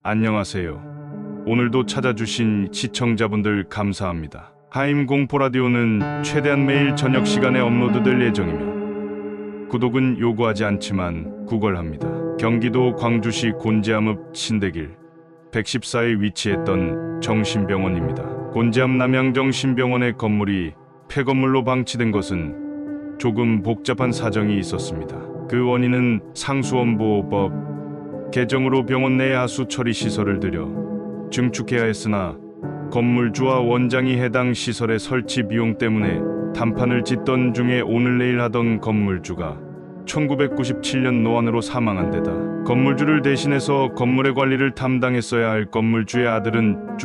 안녕하세요. 오늘도 찾아주신 시청자분들 감사합니다. 하임 공포라디오는 최대한 매일 저녁 시간에 업로드될 예정이며 구독은 요구하지 않지만 구걸합니다. 경기도 광주시 곤지암읍 신대길 114에 위치했던 정신병원입니다. 곤지암 남양정신병원의 건물이 폐건물로 방치된 것은 조금 복잡한 사정이 있었습니다. 그 원인은 상수원보호법 개정으로 병원 내 하수 처리 시설을 들여 증축해야 했으나 건물주와 원장이 해당 시설의 설치 비용 때문에 단판을 짓던 중에 오늘 내일 하던 건물주가 1997년 노안으로 사망한 데다 건물주를 대신해서 건물의 관리를 담당했어야 할 건물주의 아들은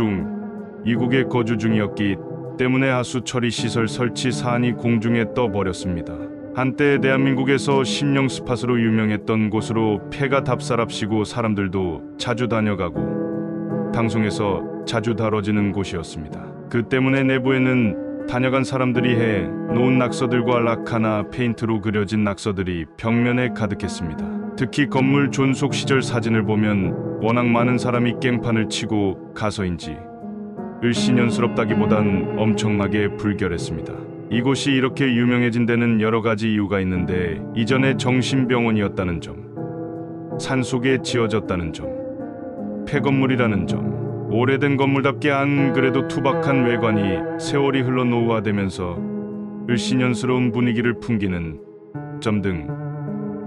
이국에 거주 중이었기 때문에 하수 처리 시설 설치 사안이 공중에 떠버렸습니다. 한때 대한민국에서 심령 스팟으로 유명했던 곳으로 폐가 답사랍시고 사람들도 자주 다녀가고 방송에서 자주 다뤄지는 곳이었습니다. 그 때문에 내부에는 다녀간 사람들이 해 놓은 낙서들과 라카나 페인트로 그려진 낙서들이 벽면에 가득했습니다. 특히 건물 존속 시절 사진을 보면 워낙 많은 사람이 깽판을 치고 가서인지 을씨년스럽다기보단 엄청나게 불결했습니다. 이곳이 이렇게 유명해진 데는 여러 가지 이유가 있는데 이전에 정신병원이었다는 점, 산속에 지어졌다는 점, 폐건물이라는 점, 오래된 건물답게 안 그래도 투박한 외관이 세월이 흘러 노후화되면서 을씨년스러운 분위기를 풍기는 점 등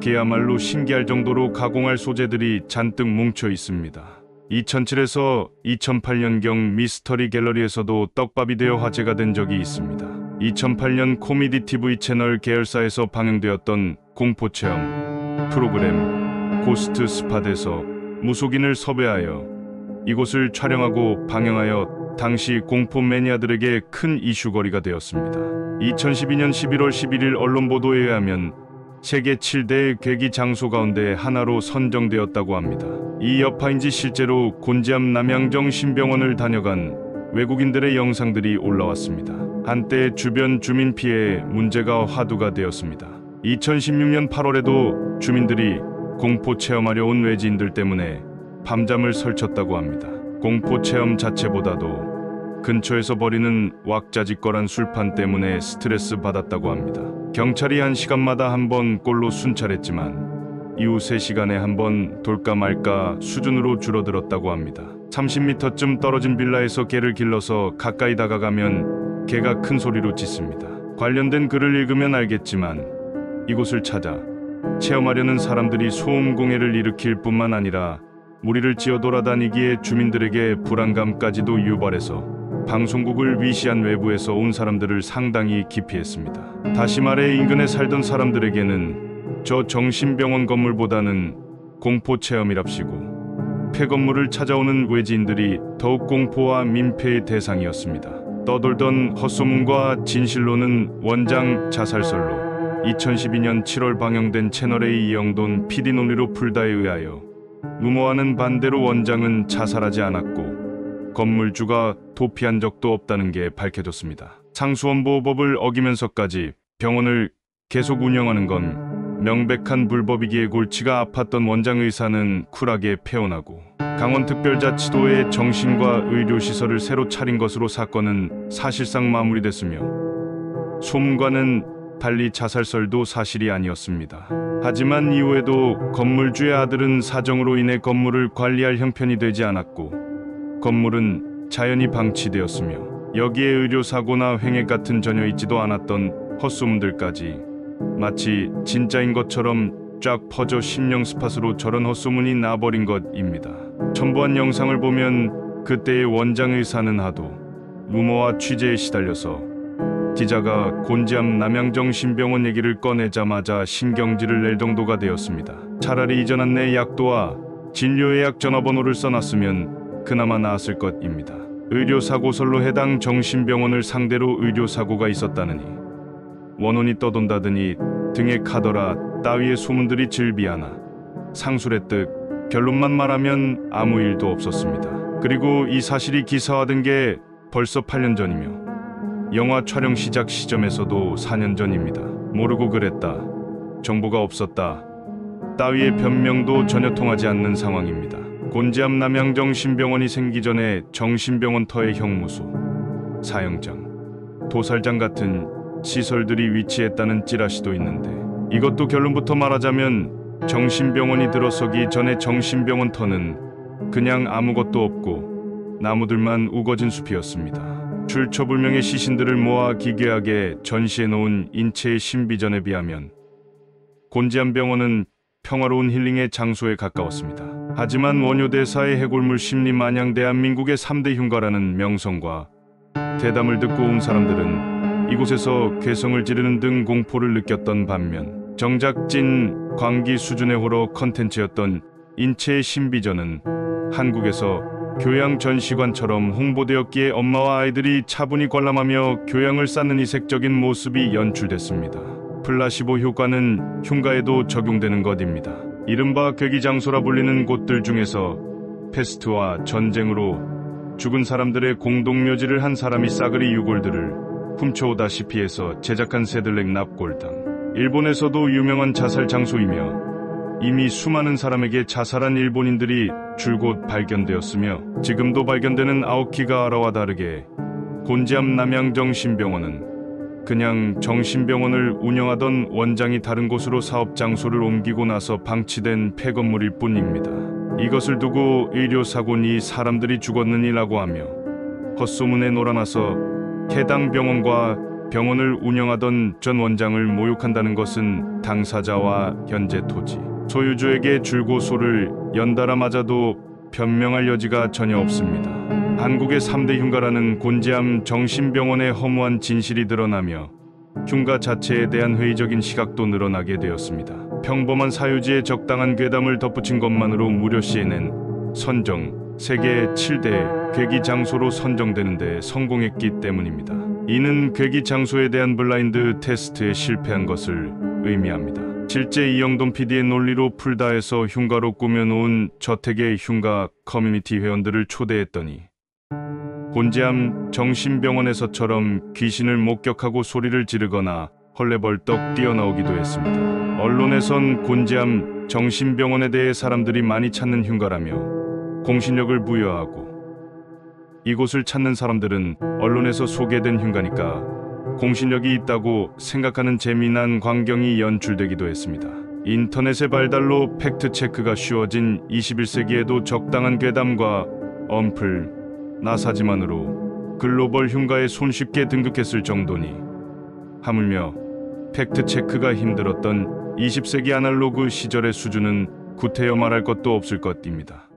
그야말로 신기할 정도로 가공할 소재들이 잔뜩 뭉쳐 있습니다. 2007에서 2008년경 미스터리 갤러리에서도 떡밥이 되어 화제가 된 적이 있습니다. 2008년 코미디 TV 채널 계열사에서 방영되었던 공포체험 프로그램 고스트 스팟에서 무속인을 섭외하여 이곳을 촬영하고 방영하여 당시 공포 매니아들에게 큰 이슈거리가 되었습니다. 2012년 11월 11일 언론 보도에 의하면 세계 7대의 괴기 장소 가운데 하나로 선정되었다고 합니다. 이 여파인지 실제로 곤지암 남양정신병원을 다녀간 외국인들의 영상들이 올라왔습니다. 한때 주변 주민 피해에 문제가 화두가 되었습니다. 2016년 8월에도 주민들이 공포 체험하려 온 외지인들 때문에 밤잠을 설쳤다고 합니다. 공포 체험 자체보다도 근처에서 벌이는 왁자지껄한 술판 때문에 스트레스 받았다고 합니다. 경찰이 1시간마다 한 번 꼴로 순찰했지만 이후 3시간에 한 번 돌까 말까 수준으로 줄어들었다고 합니다. 30m쯤 떨어진 빌라에서 개를 길러서 가까이 다가가면 개가 큰 소리로 짖습니다. 관련된 글을 읽으면 알겠지만 이곳을 찾아 체험하려는 사람들이 소음공해를 일으킬 뿐만 아니라 무리를 지어 돌아다니기에 주민들에게 불안감까지도 유발해서 방송국을 위시한 외부에서 온 사람들을 상당히 기피했습니다. 다시 말해 인근에 살던 사람들에게는 저 정신병원 건물보다는 공포체험이랍시고 폐건물을 찾아오는 외지인들이 더욱 공포와 민폐의 대상이었습니다. 떠돌던 헛소문과 진실로는 원장 자살설로 2012년 7월 방영된 채널A 이영돈 PD 논리로 풀다에 의하여 루머와는 반대로 원장은 자살하지 않았고 건물주가 도피한 적도 없다는 게 밝혀졌습니다. 상수원보호법을 어기면서까지 병원을 계속 운영하는 건 명백한 불법이기에 골치가 아팠던 원장 의사는 쿨하게 폐원하고 강원특별자치도의 정신과 의료시설을 새로 차린 것으로 사건은 사실상 마무리됐으며 소문과는 달리 자살설도 사실이 아니었습니다. 하지만 이후에도 건물주의 아들은 사정으로 인해 건물을 관리할 형편이 되지 않았고 건물은 자연히 방치되었으며 여기에 의료사고나 횡액 같은 전혀 있지도 않았던 헛소문들까지 마치 진짜인 것처럼 쫙 퍼져 심령 스팟으로 저런 헛소문이 나버린 것입니다. 첨부한 영상을 보면 그때의 원장 의사는 하도 루머와 취재에 시달려서 기자가 곤지암 남양정신병원 얘기를 꺼내자마자 신경질을 낼 정도가 되었습니다. 차라리 이전 안내 약도와 진료예약 전화번호를 써놨으면 그나마 나았을 것입니다. 의료사고설로 해당 정신병원을 상대로 의료사고가 있었다느니 원혼이 떠돈다더니 등에 카더라 따위의 소문들이 즐비하나 상술했듯 결론만 말하면 아무 일도 없었습니다. 그리고 이 사실이 기사화된 게 벌써 8년 전이며 영화 촬영 시작 시점에서도 4년 전입니다. 모르고 그랬다, 정보가 없었다 따위의 변명도 전혀 통하지 않는 상황입니다. 곤지암 남양정신병원이 생기 전에 정신병원터의 형무소, 사형장, 도살장 같은 시설들이 위치했다는 찌라시도 있는데, 이것도 결론부터 말하자면 정신병원이 들어서기 전에 정신병원터는 그냥 아무것도 없고 나무들만 우거진 숲이었습니다. 출처불명의 시신들을 모아 기괴하게 전시해 놓은 인체의 신비전에 비하면 곤지암병원은 평화로운 힐링의 장소에 가까웠습니다. 하지만 원효대사의 해골물 심리 마냥 대한민국의 3대 흉가라는 명성과 대담을 듣고 온 사람들은 이곳에서 괴성을 지르는 등 공포를 느꼈던 반면, 정작 찐 광기 수준의 호러 컨텐츠였던 인체의 신비전은 한국에서 교양 전시관처럼 홍보되었기에 엄마와 아이들이 차분히 관람하며 교양을 쌓는 이색적인 모습이 연출됐습니다. 플라시보 효과는 흉가에도 적용되는 것입니다. 이른바 괴기장소라 불리는 곳들 중에서 패스트와 전쟁으로 죽은 사람들의 공동묘지를 한 사람이 싸그리 유골들을 훔쳐오다시피 해서 제작한 세들렉 납골당. 일본에서도 유명한 자살 장소이며 이미 수많은 사람에게 자살한 일본인들이 줄곧 발견되었으며, 지금도 발견되는 아오키가하라와 다르게 곤지암 남양정신병원은 그냥 정신병원을 운영하던 원장이 다른 곳으로 사업 장소를 옮기고 나서 방치된 폐건물일 뿐입니다. 이것을 두고 의료사고니 사람들이 죽었느니라고 하며 헛소문에 놀아나서 해당 병원과 병원을 운영하던 전 원장을 모욕한다는 것은 당사자와 현재 토지 소유주에게 줄고소를 연달아 맞아도 변명할 여지가 전혀 없습니다. 한국의 3대 흉가라는 곤지암 정신병원의 허무한 진실이 드러나며 흉가 자체에 대한 회의적인 시각도 늘어나게 되었습니다. 평범한 사유지에 적당한 괴담을 덧붙인 것만으로 무려 CNN 선정 세계 7대 괴기 장소로 선정되는 데 성공했기 때문입니다. 이는 괴기 장소에 대한 블라인드 테스트에 실패한 것을 의미합니다. 실제 이영돈 PD의 논리로 풀다 해서 흉가로 꾸며놓은 저택의 흉가 커뮤니티 회원들을 초대했더니 곤지암 정신병원에서처럼 귀신을 목격하고 소리를 지르거나 헐레벌떡 뛰어나오기도 했습니다. 언론에선 곤지암 정신병원에 대해 사람들이 많이 찾는 흉가라며 공신력을 부여하고, 이곳을 찾는 사람들은 언론에서 소개된 흉가니까 공신력이 있다고 생각하는 재미난 광경이 연출되기도 했습니다. 인터넷의 발달로 팩트체크가 쉬워진 21세기에도 적당한 괴담과 언플, 나사지만으로 글로벌 흉가에 손쉽게 등극했을 정도니 하물며 팩트체크가 힘들었던 20세기 아날로그 시절의 수준은 구태여 말할 것도 없을 것입니다.